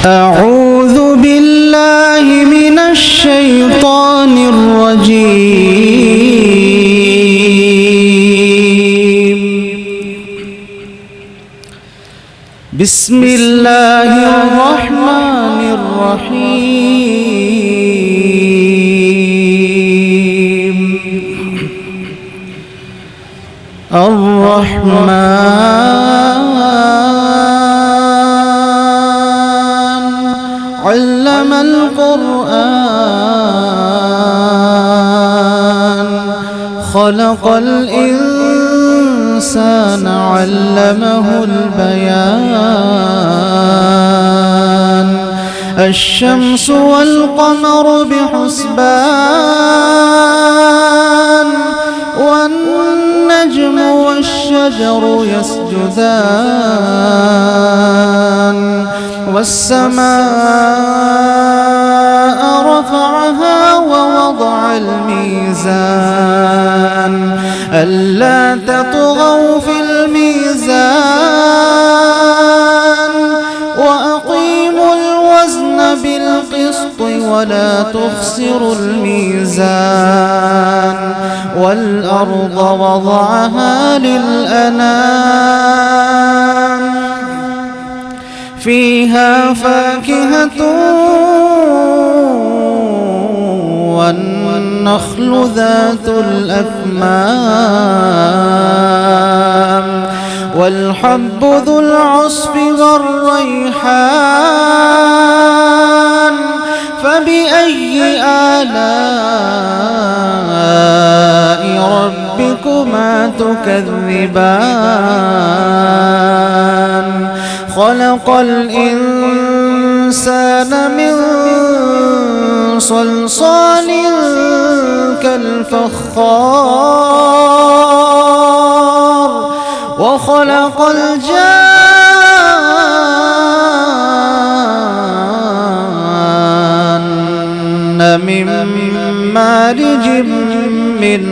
أعوذ بالله من الشيطان الرجيم. بسم الله الرحمن الرحيم. علم القرآن خلق الإنسان علمه البيان الشمس والقمر بحسبان والنجم والشجر يسجدان والسماء رفعها ووضع الميزان ألا تطغوا في الميزان وأقيموا الوزن بالقسط ولا تخسروا الميزان والأرض وضعها للأنام فيها فاكهة والنخل ذات الأكمام والحب ذو العصف والريحان فبأي آلاء ربكما تكذبان خلق الإنسان من صلصال كالفخار وخلق الجان من مارج من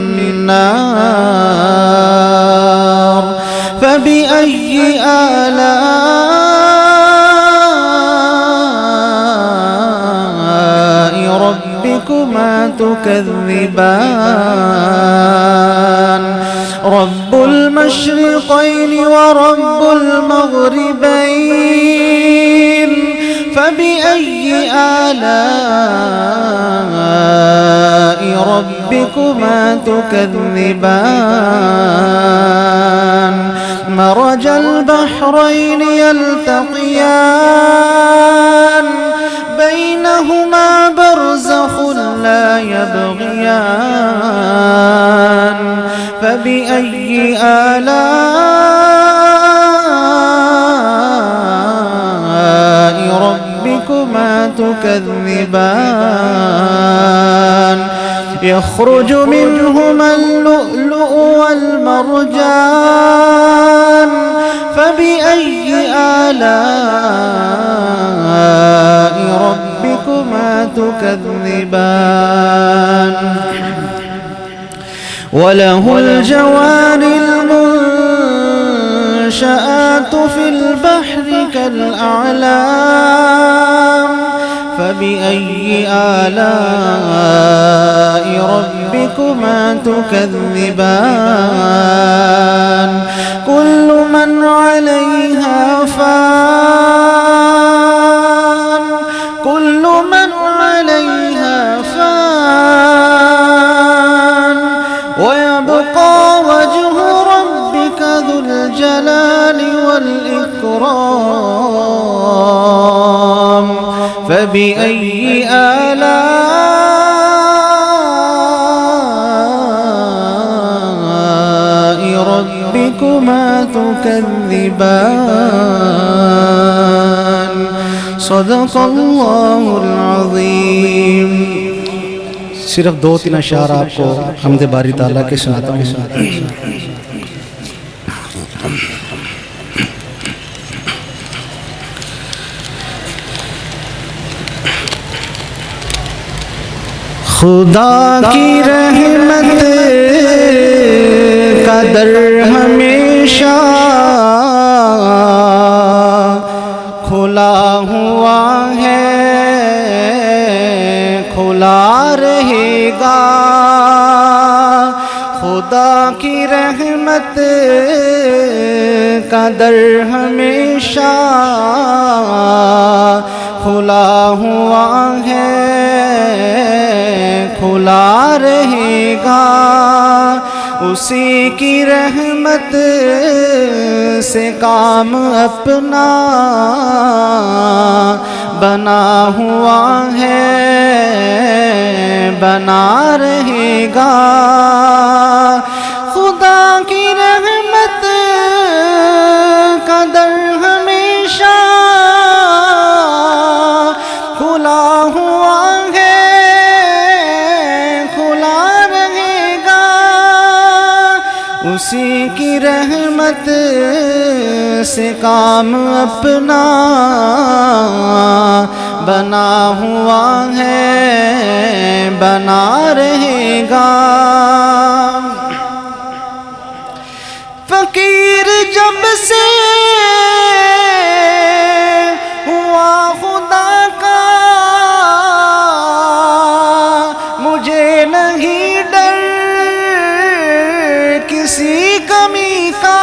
نار فبأي آلاء ربكما تكذبان رب المشرقين ورب المغربين فبأي آلاء ربكما تكذبان مرج البحرين يلتقيان بينهما برزخ لا يبغيان فبأي آلاء ربكما تكذبان يخرج منهما اللؤلؤ والمرجان فبأي آلاء ربكما تكذبان وله الجوار المنشآت في البحر كالأعلام فبأي آلاء ربكما تكذبان كل من عليها فان كل من عليها فان ويبقى وجه ربك ذو الجلال والإكرام فبأي آلاء ربكما تكذبان صدق الله العظيم. सिर्फ 2-3 अशार आपको हमद बारी ताला के सुनाता हूँ. खुदा की रहमत का दर हमेशा खुला हुआ है, खुला रहेगा। खुदा की रहमत का दर हमेशा खुला हुआ है, खुला रहेगा। उसी की रहमत से काम अपना बना हुआ है, बना रहेगा। खुदा की रहमत का दर हमेशा खुला हुआ है, खुला रहेगा। उसी की रहमत से काम अपना बना हुआ है, बना रहेगा। फकीर जब से हुआ खुदा का, मुझे नहीं डर किसी कमी का।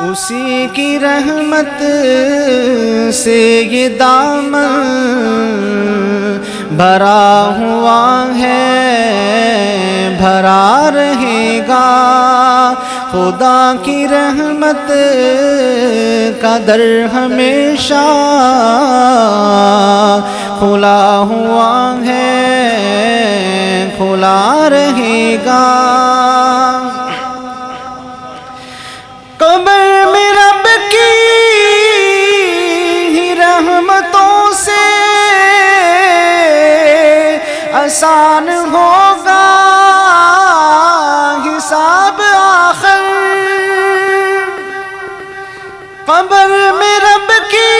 उसी की रहमत से ये दामन भरा हुआ है, भरा रहेगा। खुदा की रहमत का दर हमेशा खुला हुआ है, खुला रहेगा। कब्र में रब की ही रहमतों से आसान होगा हिसाब आखिर। कब्र में रब की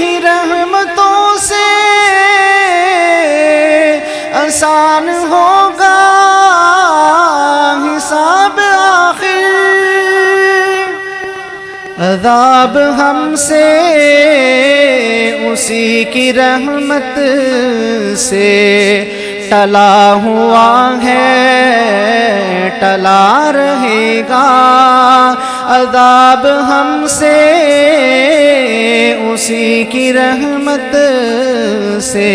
ही रहमतों से आसान होगा हिसाब आखिर। अज़ाब हमसे उसी की रहमत से टला हुआ है, टला रहेगा। अज़ाब हमसे उसी की रहमत से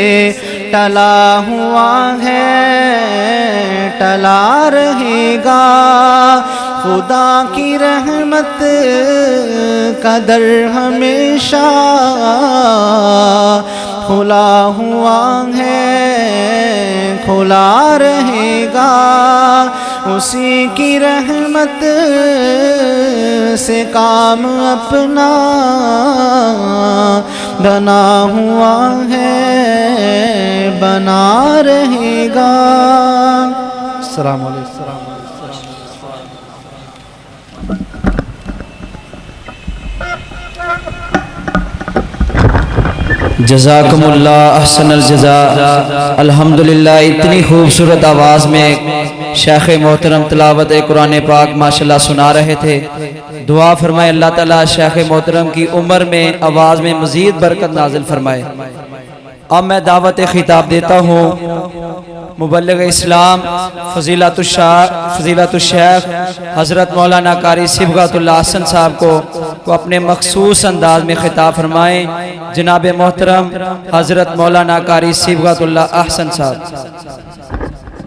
टला हुआ है, टला रहेगा। खुदा की रहमत का दर हमेशा खुला हुआ है, खुला रहेगा। उसी की रहमत से काम अपना बना हुआ है, बना रहेगा। अस्सलाम वालेकुम। जज़ाकुमुल्लाह अहसनल जज़ा। अल्हम्दुलिल्लाह, इतनी खूबसूरत आवाज़ में शेख मोहतरम तिलावत कुरान पाक माशाल्लाह सुना रहे थे। दुआ फरमाए अल्लाह ताला शेख मोहतरम की उम्र में आवाज़ में मज़ीद बरकत नाजिल फरमाए। अब मैं दावत खिताब देता हूँ मुबल्लिग इस्लाम फ़ज़ीलतुश्शेख हज़रत मौलाना कारी सिबग़ातुल्लाह हसन साहब को अपने मखसूस अंदाज में खिताब फरमाएँ। जनाब मोहतरम हज़रत मौलाना कारी सिबग़ातुल्लाह हसन साहब।